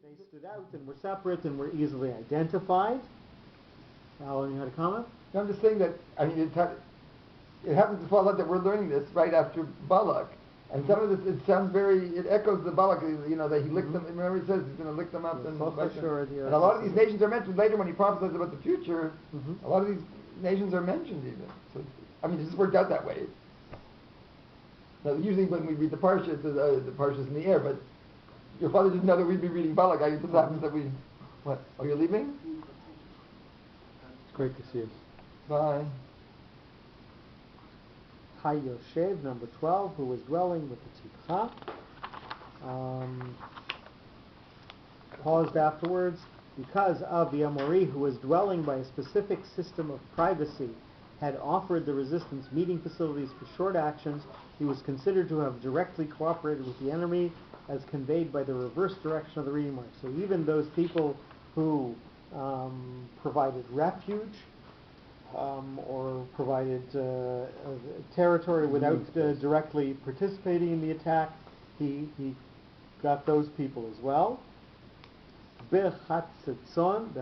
They stood out and were separate and were easily identified. Alan, you had a comment? No, I'm just saying that, I mean, it happens to fall out that we're learning this right after Balak. And some of this, it sounds it echoes the Balak, that he licked them. Remember he says he's going to lick them up. And a lot of these nations are mentioned later when he prophesies about the future. A lot of these nations are mentioned even. So, I mean, it just worked out that way. Now, usually when we read the Parsha, the Parsha's in the air, but your father didn't know that we'd be reading Balak. I guess this happens that we... What? Oh, you're leaving? It's great to see you. Bye. Hayoshev, number 12, who was dwelling with the Tikha. Paused afterwards. Because of the Amori, who was dwelling by a specific system of privacy, had offered the resistance meeting facilities for short actions, he was considered to have directly cooperated with the enemy, as conveyed by the reverse direction of the reading mark. So even those people who provided refuge or provided territory without directly participating in the attack, he got those people as well. Bechatzatzon,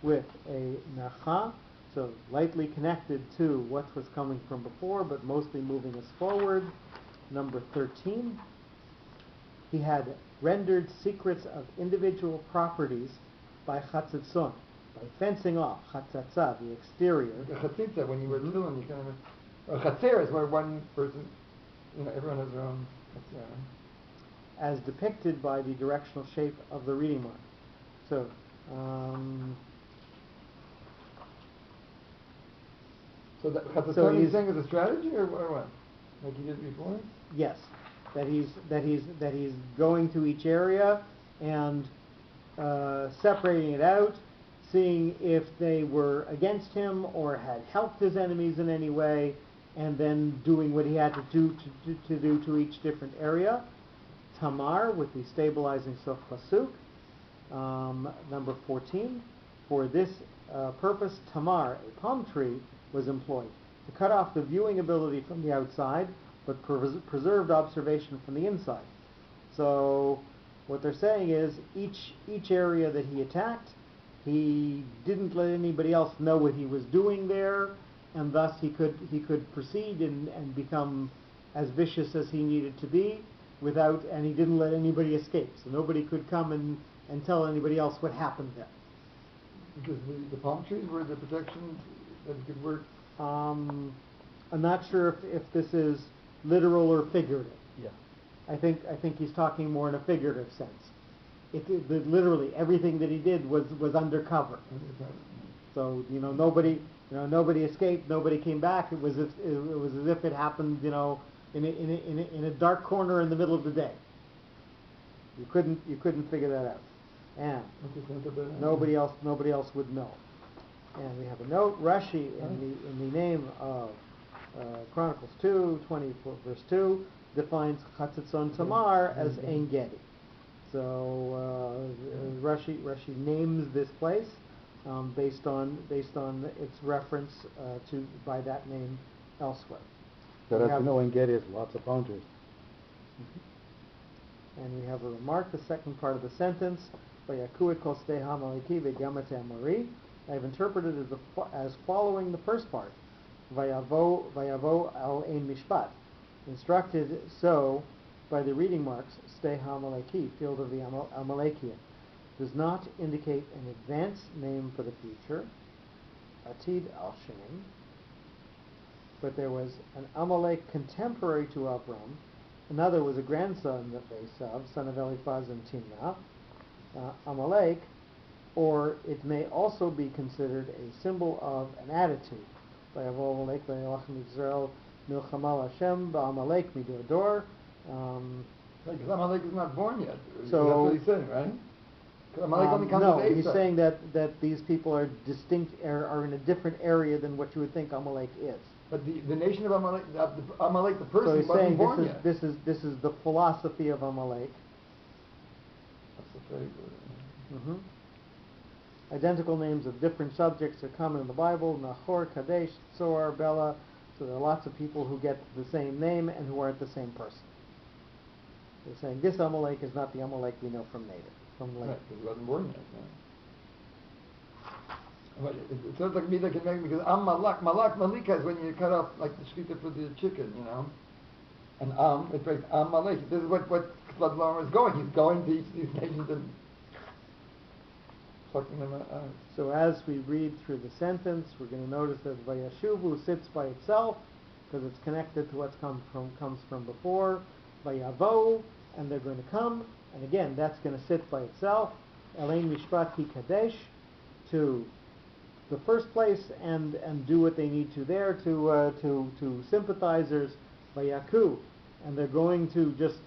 with a nacha, so lightly connected to what was coming from before, but mostly moving us forward. Number 13, he had rendered secrets of individual properties by chatzatzon, by fencing off, chatzatza, the exterior. The chatzitza, when you were tefillin, you kind of... Or chatzer is where one person, everyone has their own chatzer. As depicted by the directional shape of the reading mark. So, so Chatzatz he's saying is a strategy, or what? Like he did before? Yes, that he's going to each area and separating it out, seeing if they were against him or had helped his enemies in any way, and then doing what he had to do to each different area. Tamar, with the stabilizing sof pasuk. Number 14, for this purpose, Tamar, a palm tree, was employed to cut off the viewing ability from the outside, but preserved observation from the inside. So, what they're saying is, each area that he attacked, he didn't let anybody else know what he was doing there, and thus he could proceed and become as vicious as he needed to be, and he didn't let anybody escape. So nobody could come and tell anybody else what happened there. Because the palm trees were the protection that it could work? I'm not sure if this is literal or figurative. Yeah. I think he's talking more in a figurative sense. Literally everything that he did was undercover. So nobody escaped, nobody came back. It was as if it happened in a dark corner in the middle of the day. You couldn't figure that out, and nobody else would know. And we have a note. Rashi in the name of Chronicles 2:20 verse 2 defines Chatzatzon Tamar as Ein Gedi. So Rashi names this place based on its reference by that name elsewhere. But as you know, in Gedi is lots of palm trees. And we have a remark, the second part of the sentence, Vayaku et kol stei ha'amaleki ve'gam et ha'amori. I have interpreted it as following the first part, Vayavo al ein mishpat, instructed so by the reading marks, stei ha'amaleki, field of the Amalekian, does not indicate an advanced name for the future, Atid al-Shem, but there was an Amalek contemporary to Avram. Another was a grandson of Esav, son of Eliphaz and Timnah. Amalek, or it may also be considered a symbol of an attitude. Amalek Israel milchama Hashem ba'Amalek midor. Because Amalek is not born yet. So that's what he's saying, right? Amalek only comes no, with Esav. He's saying that these people are distinct, are in a different area than what you would think Amalek is. But the nation of Amalek, Amalek the person, so he's wasn't saying born yet. This is the philosophy of Amalek. That's the very good. Identical names of different subjects are common in the Bible: Nahor, Kadesh, Tzor, Bela. So there are lots of people who get the same name and who aren't the same person. They're saying this Amalek is not the Amalek we know from later, from later. Right, because he wasn't born yet. No. But it sounds like me that can make, because Malika is when you cut off like the shkita for the chicken, you know. And it breaks Malek. This is what Lama is going. He's going to each of these nations and plucking them out. So as we read through the sentence, we're going to notice that Vayashuvu sits by itself because it's connected to what comes from before. Vayavo, and they're going to come, and again that's going to sit by itself. Elain Mishpat Ki Kadesh, to the first place and do what they need to there to sympathizers. Vayaku, and they're going to just